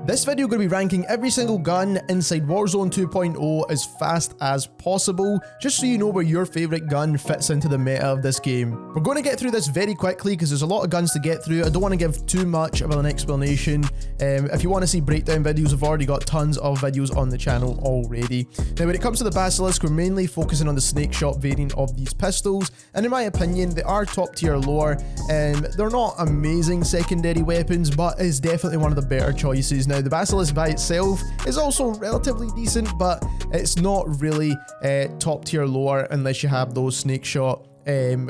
This video going to be ranking every single gun inside Warzone 2.0 as fast as possible, just so you know where your favourite gun fits into the meta of this game. We're going to get through this very quickly because there's a lot of guns to get through. I don't want to give too much of an explanation. If you want to see breakdown videos, we've already got tons of videos on the channel already. Now when it comes to the Basilisk, we're mainly focusing on the snake shot variant of these pistols, and in my opinion they are top tier lore. They're not amazing secondary weapons, but it's definitely one of the better choices. Now the Basilisk by itself is also relatively decent, but it's not really top tier lore unless you have those snake shot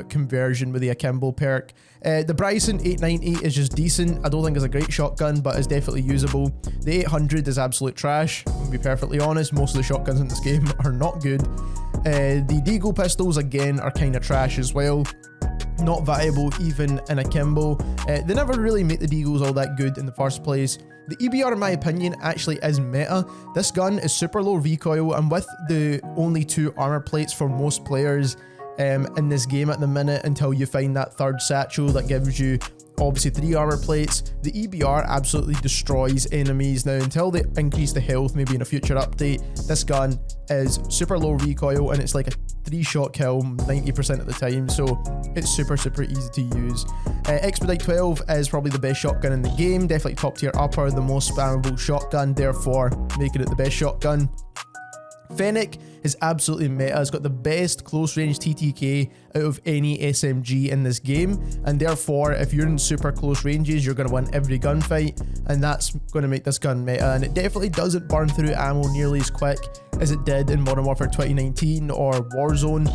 conversion with the akimbo perk. The Bryson 890 is just decent. I don't think it's a great shotgun, but it's definitely usable. The 800 is absolute trash, to be perfectly honest. Most of the shotguns in this game are not good. The Deagle pistols again are kind of trash as well. Not viable even in akimbo. They never really make the Deagles all that good in the first place. The EBR, in my opinion, actually is meta. This gun is super low recoil, and with the only 2 armor plates for most players in this game at the minute, until you find that third satchel that gives you obviously 3 armor plates, the EBR absolutely destroys enemies. Now until they increase the health maybe in a future update, this gun is super low recoil and it's like a 3-shot kill 90% of the time, so it's super easy to use. Expedite 12 is probably the best shotgun in the game, definitely top tier upper, the most spammable shotgun, therefore making it the best shotgun. FENNEC is absolutely meta. It's got the best close range TTK out of any SMG in this game, and therefore if you're in super close ranges you're going to win every gunfight, and that's going to make this gun meta. And it definitely doesn't burn through ammo nearly as quick as it did in Modern Warfare 2019 or Warzone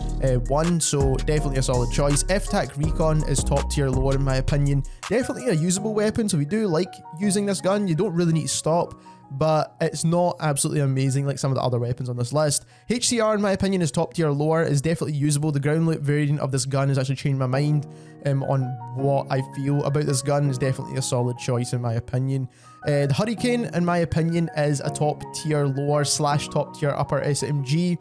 1, so definitely a solid choice. FTAC RECON is top tier lore in my opinion. Definitely a usable weapon, so if you do like using this gun, you don't really need to stop, but it's not absolutely amazing like some of the other weapons on this list. HCR, in my opinion, is top tier lore, is definitely usable. The ground loop variant of this gun has actually changed my mind on what I feel about this gun. Is definitely a solid choice in my opinion. The Hurricane, in my opinion, is a top tier lore / top tier upper SMG.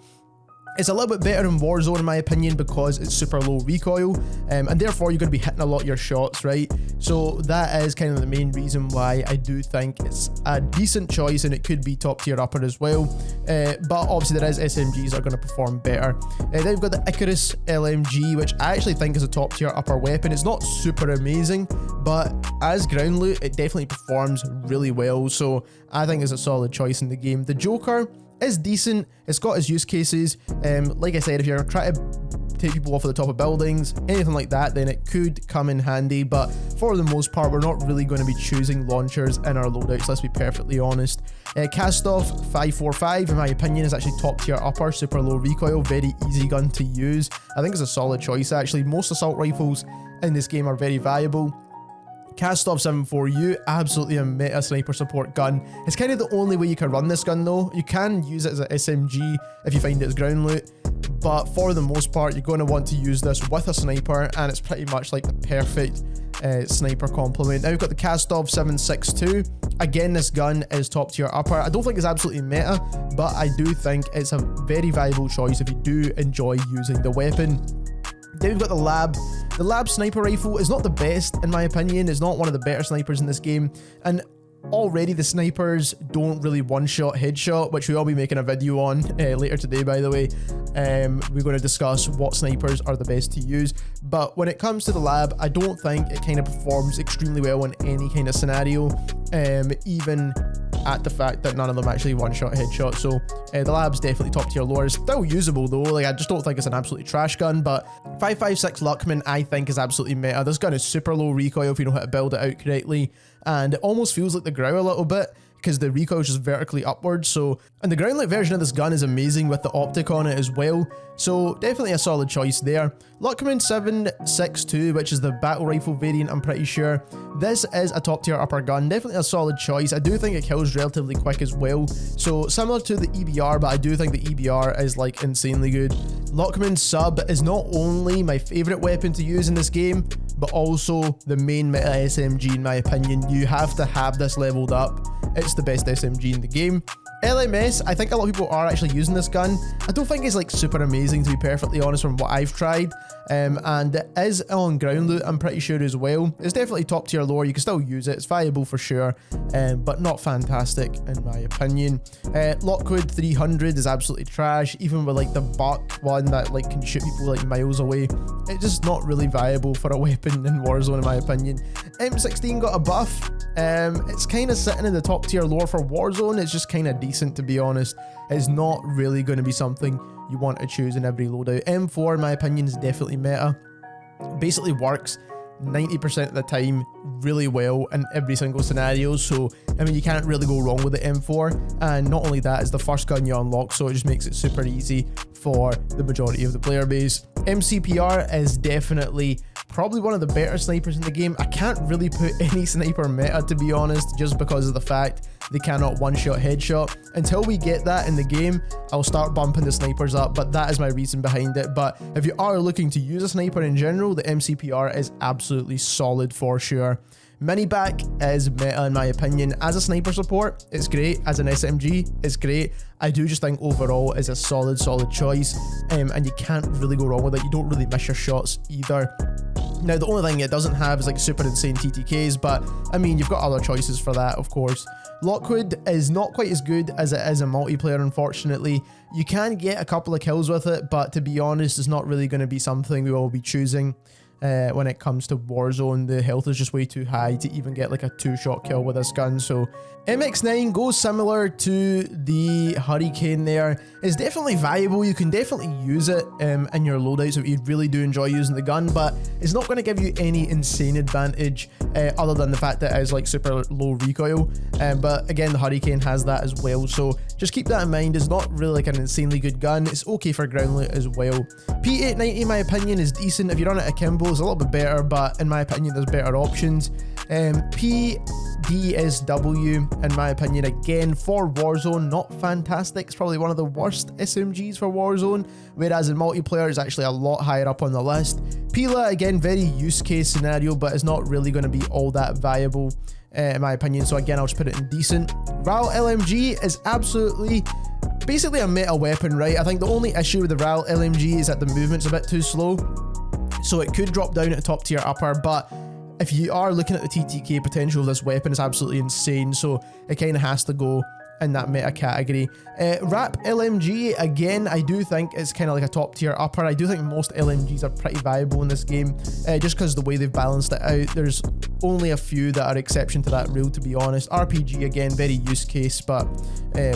It's a little bit better in Warzone in my opinion because it's super low recoil, and therefore you're going to be hitting a lot of your shots, right? So that is kind of the main reason why I do think it's a decent choice, and it could be top tier upper as well. But obviously there is SMGs that are going to perform better. Then we've got the ICARUS LMG, which I actually think is a top tier upper weapon. It's not super amazing, but as ground loot it definitely performs really well, so I think it's a solid choice in the game. The Joker is decent. It's got its use cases. Like I said, if you're trying to take people off of the top of buildings, anything like that, then it could come in handy, but for the most part we're not really going to be choosing launchers in our loadouts, let's be perfectly honest. KASTOV-762 in my opinion is actually top tier upper, super low recoil, very easy gun to use. I think it's a solid choice actually. Most assault rifles in this game are very valuable. KASTOV-74U, absolutely a meta sniper support gun. It's kind of the only way you can run this gun though. You can use it as an SMG if you find it as ground loot, but for the most part you're going to want to use this with a sniper, and it's pretty much like the perfect sniper complement. Now we've got the KASTOV-762. Again, this gun is top tier upper. I don't think it's absolutely meta, but I do think it's a very viable choice if you do enjoy using the weapon. Then we've got the Lab. The Lab sniper rifle is not the best in my opinion. It's not one of the better snipers in this game, and already the snipers don't really one-shot headshot, which we'll be making a video on later today, by the way. We're going to discuss what snipers are the best to use, but when it comes to the Lab, I don't think it kind of performs extremely well in any kind of scenario, even at the fact that none of them actually one-shot headshot. So the Lab's definitely top tier lore. It's still usable though, like I just don't think it's an absolutely trash gun. But 556 LACHMANN I think is absolutely meta. This gun is super low recoil if you know how to build it out correctly, and it almost feels like the Grau a little bit because the recoil is just vertically upwards. So, and the ground loot version of this gun is amazing with the optic on it as well, so definitely a solid choice there. LACHMANN-556, which is the battle rifle variant, I'm pretty sure. This is a top tier upper gun, definitely a solid choice. I do think it kills relatively quick as well, so similar to the EBR, but I do think the EBR is like insanely good. LACHMANN Sub is not only my favorite weapon to use in this game, but also the main meta SMG in my opinion. You have to have this leveled up. It's the best SMG in the game. LMS, I think a lot of people are actually using this gun. I don't think it's like super amazing, to be perfectly honest, from what I've tried. and it is on ground loot, I'm pretty sure as well. It's definitely top tier lore, you can still use it, it's viable for sure, but not fantastic in my opinion. Lockwood 300 is absolutely trash, even with like the buck one that like can shoot people like miles away. It's just not really viable for a weapon in Warzone in my opinion. M16 got a buff. It's kind of sitting in the top tier lore for Warzone. It's just kind of decent, to be honest. It's not really going to be something you want to choose in every loadout. M4 in my opinion is definitely meta. Basically works 90% of the time really well in every single scenario, so I mean you can't really go wrong with the M4, and not only that, it's the first gun you unlock, so it just makes it super easy for the majority of the player base. MCPR is definitely probably one of the better snipers in the game. I can't really put any sniper meta, to be honest, just because of the fact they cannot one-shot headshot. Until we get that in the game, I'll start bumping the snipers up, but that is my reason behind it. But if you are looking to use a sniper in general, the MCPR is absolutely solid for sure. MINIBAK is meta in my opinion. As a sniper support, it's great. As an SMG, it's great. I do just think overall is a solid choice, and you can't really go wrong with it. You don't really miss your shots either. Now, the only thing it doesn't have is like super insane TTKs, but I mean, you've got other choices for that, of course. Lockwood is not quite as good as it is in multiplayer, unfortunately. You can get a couple of kills with it, but to be honest, it's not really going to be something we will be choosing. When it comes to Warzone, the health is just way too high to even get like a 2-shot kill with this gun. So MX9 goes similar to the Hurricane there. It's definitely viable, you can definitely use it in your loadouts if you really do enjoy using the gun, but it's not going to give you any insane advantage other than the fact that it is like super low recoil. But again, the Hurricane has that as well, so just keep that in mind. It's not really like an insanely good gun, it's okay for ground loot as well. P890 in my opinion is decent. If you run it akimbo, it's a little bit better, but in my opinion there's better options. PDSW in my opinion, again for Warzone, not fantastic. It's probably one of the worst SMGs for Warzone, whereas in multiplayer it's actually a lot higher up on the list. Pila, again, very use case scenario, but it's not really going to be all that viable in my opinion, so again I'll just put it in decent. RAAL LMG is absolutely basically a meta weapon, right? I think the only issue with the RAAL LMG is that the movement's a bit too slow, so it could drop down at top tier upper, but if you are looking at the TTK potential of this weapon, it's absolutely insane, so it kind of has to go in that meta category. RAPP LMG, again, I do think it's kind of like a top tier upper. I do think most LMGs are pretty viable in this game, just because the way they've balanced it out. There's only a few that are exception to that rule, to be honest. RPG, again, very use case, but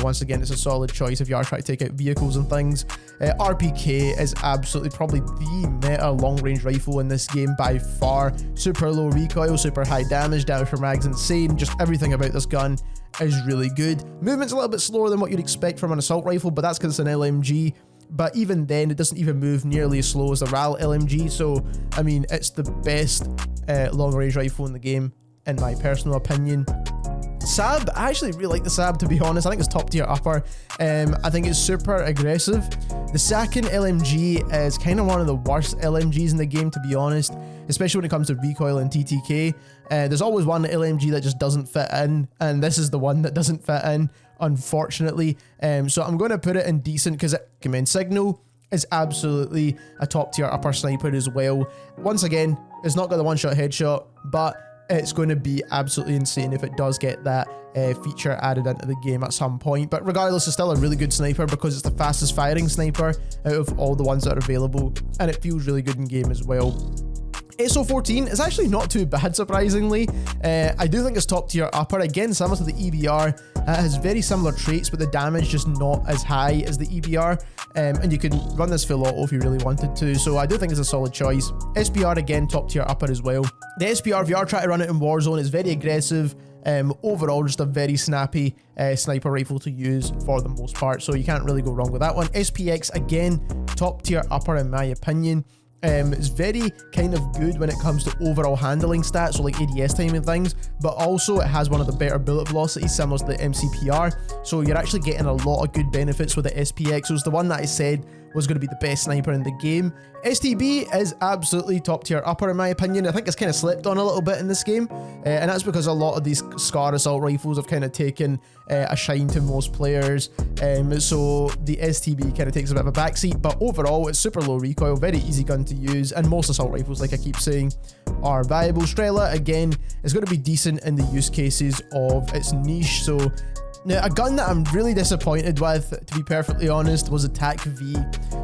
once again, it's a solid choice if you are trying to take out vehicles and things. RPK is absolutely probably the meta long range rifle in this game by far. Super low recoil, super high damage for mags, insane. Just everything about this gun is really good. Movement's a little bit slower than what you'd expect from an assault rifle, but that's because it's an LMG. But even then, it doesn't even move nearly as slow as the RAAL LMG, so I mean, it's the best long range rifle in the game in my personal opinion. SAB, I actually really like the SAB, to be honest. I think it's top tier upper. I think it's super aggressive. The SAKIN LMG is kind of one of the worst LMGs in the game, to be honest, especially when it comes to recoil and TTK. There's always one LMG that just doesn't fit in, and this is the one that doesn't fit in, unfortunately. So I'm going to put it in decent because Command Signal is absolutely a top tier upper sniper as well. Once again, it's not got the one-shot headshot, but it's going to be absolutely insane if it does get that feature added into the game at some point. But regardless, it's still a really good sniper because it's the fastest firing sniper out of all the ones that are available, and it feels really good in game as well. SO14 is actually not too bad, surprisingly. I do think it's top tier upper. Again, similar to the EBR, it has very similar traits, but the damage just not as high as the EBR. And you could run this full auto if you really wanted to, so I do think it's a solid choice. SPR, again, top tier upper as well. The SPR, if you are trying to run it in Warzone, is very aggressive. Overall, just a very snappy sniper rifle to use for the most part, so you can't really go wrong with that one. SPX, again, top tier upper in my opinion. It's very kind of good when it comes to overall handling stats, so like ADS time and things, but also it has one of the better bullet velocities similar to the MCPR, so you're actually getting a lot of good benefits with the SPX. So it's the one that I said was going to be the best sniper in the game. STB is absolutely top tier upper in my opinion. I think it's kind of slept on a little bit in this game, and that's because a lot of these SCAR assault rifles have kind of taken a shine to most players, so the STB kind of takes a bit of a backseat, but overall it's super low recoil, very easy gun to use, and most assault rifles, like I keep saying, are viable. Strela, again, is going to be decent in the use cases of its niche. So now, a gun that I'm really disappointed with, to be perfectly honest, was a TAQ-V.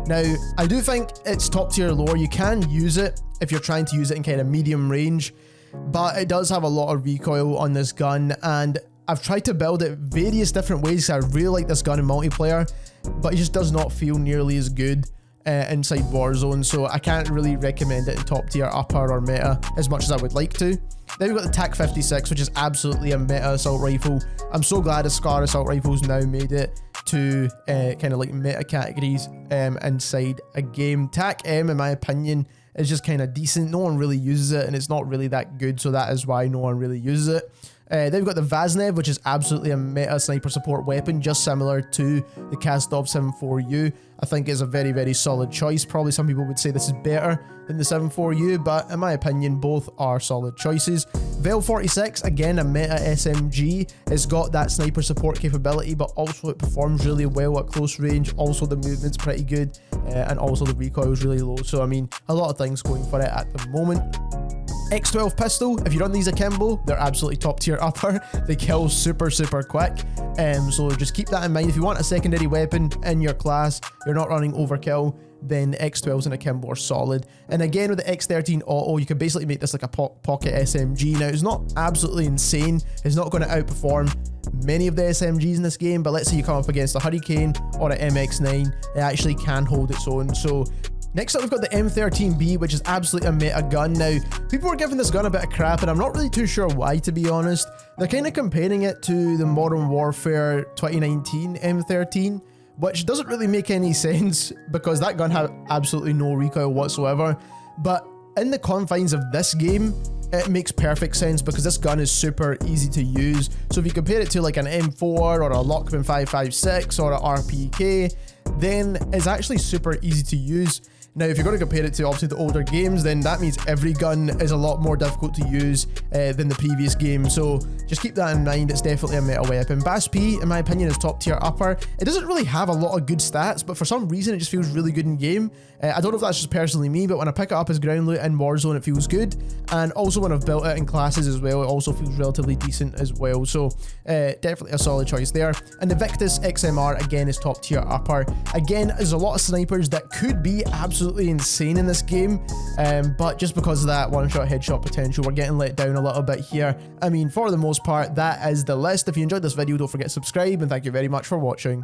Now, I do think it's top tier lore. You can use it if you're trying to use it in kind of medium range, but it does have a lot of recoil on this gun, and I've tried to build it various different ways. I really like this gun in multiplayer, but it just does not feel nearly as good inside Warzone, so I can't really recommend it in top tier upper or meta as much as I would like to. Then we've got the TAQ-56, which is absolutely a meta assault rifle. I'm so glad the SCAR assault rifles now made it to kind of like meta categories inside a game. TAQ-M, in my opinion, is just kind of decent. No one really uses it, and it's not really that good, so that is why no one really uses it. Then we've got the Vaznev, which is absolutely a meta sniper support weapon, just similar to the KASTOV-762. I think it's a very, very solid choice. Probably some people would say this is better than the 762, but in my opinion, both are solid choices. VEL-46, again, a meta SMG. It's got that sniper support capability, but also it performs really well at close range. Also, the movement's pretty good, and also the recoil is really low. So, I mean, a lot of things going for it at the moment. X12 pistol, if you run these akimbo, they're absolutely top tier upper. They kill super, super quick. So just keep that in mind. If you want a secondary weapon in your class, you're not running overkill, then X12s and akimbo are solid. And again, with the X13 auto, you can basically make this like a pocket SMG. Now, it's not absolutely insane. It's not going to outperform many of the SMGs in this game, but let's say you come up against a Hurricane or an MX9, it actually can hold its own. So next up, we've got the M13B, which is absolutely a meta gun. Now, people are giving this gun a bit of crap, and I'm not really too sure why, to be honest. They're kind of comparing it to the Modern Warfare 2019 M13, which doesn't really make any sense because that gun had absolutely no recoil whatsoever. But in the confines of this game, it makes perfect sense because this gun is super easy to use. So if you compare it to like an M4 or a LACHMANN-556 or a RPK, then it's actually super easy to use. Now, if you're going to compare it to obviously the older games, then that means every gun is a lot more difficult to use than the previous game. So just keep that in mind. It's definitely a meta weapon. BAS-P, in my opinion, is top tier upper. It doesn't really have a lot of good stats, but for some reason, it just feels really good in game. I don't know if that's just personally me, but when I pick it up as ground loot in Warzone, it feels good. And also when I've built it in classes as well, it also feels relatively decent as well. So definitely a solid choice there. And the Victus XMR, again, is top tier upper. Again, there's a lot of snipers that could be absolutely insane in this game, but just because of that one-shot headshot potential, we're getting let down a little bit here. I mean, for the most part, that is the list. If you enjoyed this video, don't forget to subscribe, and thank you very much for watching.